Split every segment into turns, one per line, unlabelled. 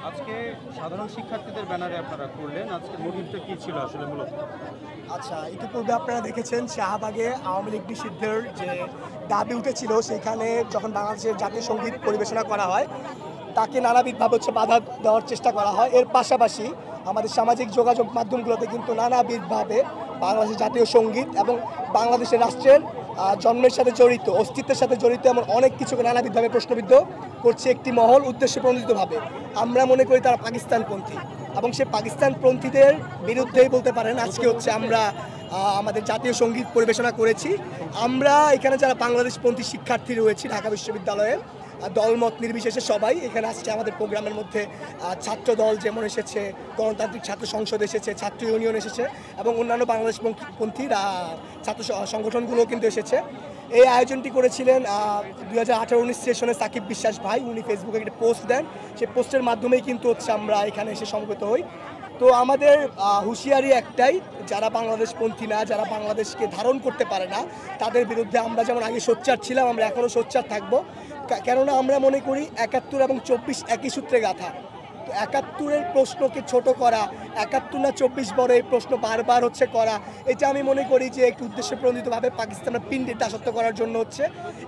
আজকে সাধারণ শিক্ষার্থীদের ব্যানারে আপনারা করলেন, আজকের মোটিভটা কি ছিল আসলে মূলত?
আচ্ছা, ইতিপূর্বে আপনারা দেখেছেন শাহবাগে আওয়ামী লীগ নিষিদ্ধের যে দাবি উঠেছিল, সেখানে যখন বাংলাদেশের জাতীয় সঙ্গীত পরিবেশনা করা হয় তাকে নানাবিধভাবে বাধা দেওয়ার চেষ্টা করা হয়। এর পাশাপাশি আমাদের সামাজিক যোগাযোগ মাধ্যমগুলোতে কিন্তু নানাবিধভাবে বাংলাদেশের জাতীয় সঙ্গীত এবং বাংলাদেশের রাষ্ট্রের জন্মের সাথে জড়িত, অস্তিত্বের সাথে জড়িত এমন অনেক কিছুকে নানাবিধভাবে প্রশ্নবিদ্ধ করছে একটি মহল উদ্দেশ্য প্রণোদিতভাবে। আমরা মনে করি তারা পাকিস্তানপন্থী এবং সেই পাকিস্তানপন্থীদের বিরুদ্ধেই বলতে পারেন আজকে আমরা আমাদের জাতীয় সঙ্গীত পরিবেশনা করেছি। আমরা এখানে যারা বাংলাদেশপন্থী শিক্ষার্থী রয়েছি ঢাকা বিশ্ববিদ্যালয়ে, দলমত নির্বিশেষে সবাই এখানে আসছে আমাদের প্রোগ্রামের মধ্যে। ছাত্র দল যেমন এসেছে, গণতান্ত্রিক ছাত্র সংসদ এসেছে, ছাত্র ইউনিয়ন এসেছে এবং অন্যান্য বাংলাদেশপন্থী ছাত্র সংগঠনগুলোও কিন্তু এসেছে। এই আয়োজনটি করেছিলেন 2018-19 সেশনে সাকিব বিশ্বাস ভাই। উনি ফেসবুকে একটা পোস্ট দেন, সেই পোস্টের মাধ্যমেই কিন্তু আমরা এখানে এসে সমবেত হই। তো আমাদের হুঁশিয়ারি একটাই, যারা বাংলাদেশপন্থী না, যারা বাংলাদেশকে ধারণ করতে পারে না, তাদের বিরুদ্ধে আমরা যেমন আগে সোচ্চার ছিলাম, আমরা এখনও সোচ্চার থাকবো। কেননা আমরা মনে করি 71 এবং 24 একই সূত্রে গাঁথা। তো 71-এর প্রশ্নকে ছোট করা, 71 না 24 বড় এই প্রশ্ন বারবার করা, এটা আমি মনে করি যে একটু উদ্দেশ্য প্রণোদিতভাবে পাকিস্তানের পিণ্ডে দাসত্ব করার জন্য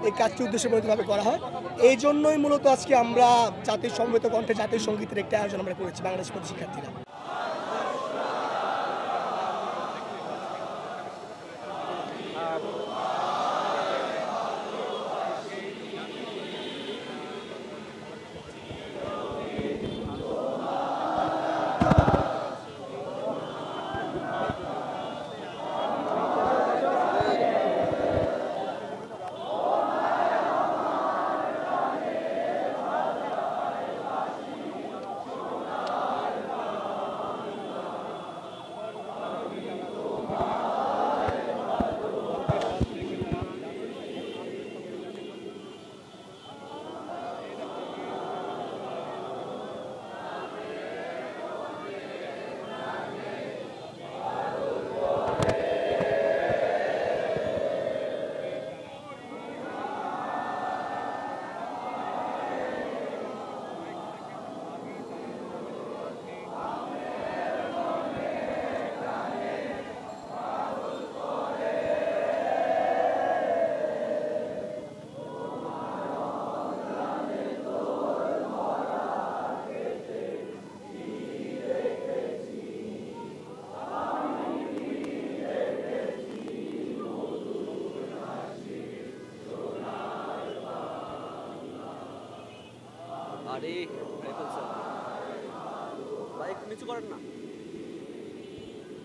এই কাজটি উদ্দেশ্য প্রণোদিতভাবে করা হয়। এই জন্যই মূলত আজকে আমরা জাতীয় সমবেত কণ্ঠে জাতীয় সঙ্গীতের একটি আয়োজন আমরা করেছি বাংলাদেশ শিক্ষার্থীরা।
আরে ভাই একটু নিচু করেন না।